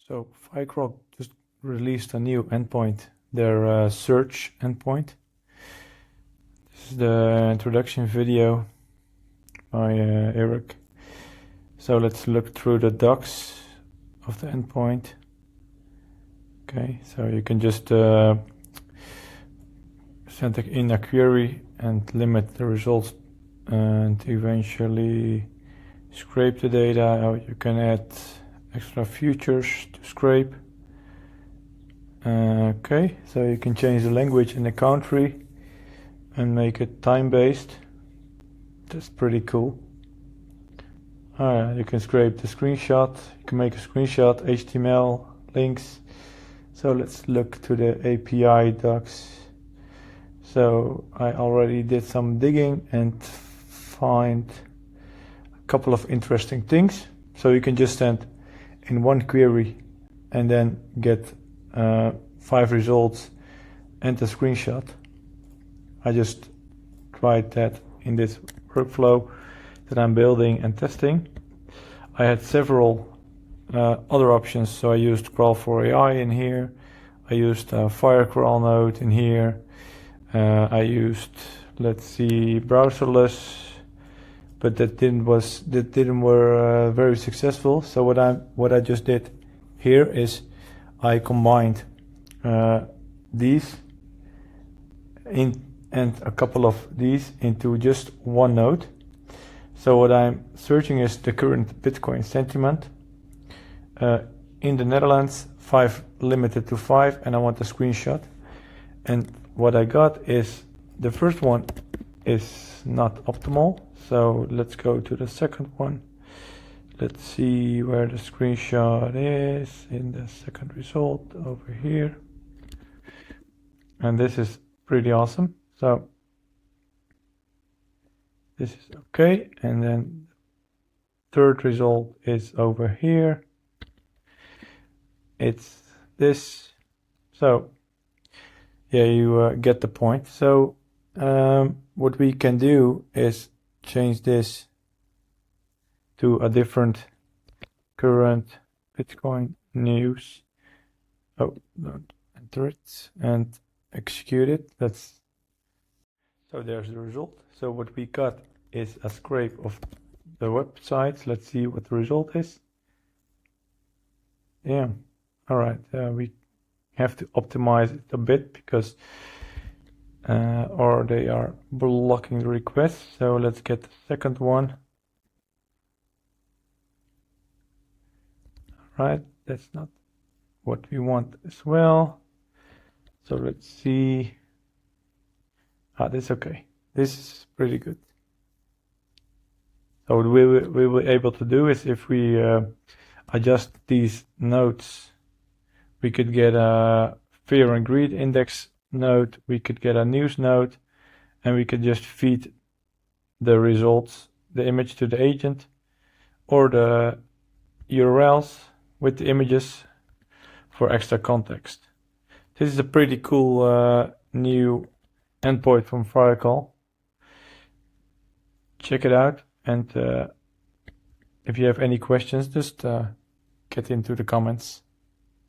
So Firecrawl just released a new endpoint, their search endpoint. This is the introduction video by Eric. So let's look through the docs of the endpoint. Okay, so you can just send in a query and limit the results and eventually scrape the data. You can add extra features to scrape. Okay, so you can change the language and the country and make it time-based. That's pretty cool. You can scrape the screenshot. You can make a screenshot, HTML, links. So let's look to the API docs. So I already did some digging and find a couple of interesting things. So you can just send in one query and then get 5 results and a screenshot. I just tried that in this workflow that I'm building and testing. I had several other options, so I used Crawl for AI in here. I used a Firecrawl node in here. I used, let's see, browserless, but that didn't were very successful. So what I just did here is I combined these and a couple of these into just one node. So what I'm searching is the current Bitcoin sentiment in the Netherlands, limited to 5, and I want a screenshot. And what I got is the first one is not optimal. So let's go to the second one. Let's see where the screenshot is in the second result over here. And this is pretty awesome. So this is okay. And then third result is over here. It's this. So yeah, you get the point. So what we can do is change this to a different current Bitcoin news. Oh, don't enter it and execute it. So there's the result. So what we got is a scrape of the websites. Let's see what the result is. Yeah, all right. We have to optimize it a bit because or they are blocking the request. So let's get the second one. Right, that's not what we want as well. So let's see. This is okay. This is pretty good. So what we will be able to do is if we adjust these nodes, we could get a fear and greed index node, we could get a news node, and we could just feed the results, the image to the agent, or the URLs with the images for extra context. This is a pretty cool new endpoint from Firecrawl. Check it out, and if you have any questions, just get into the comments.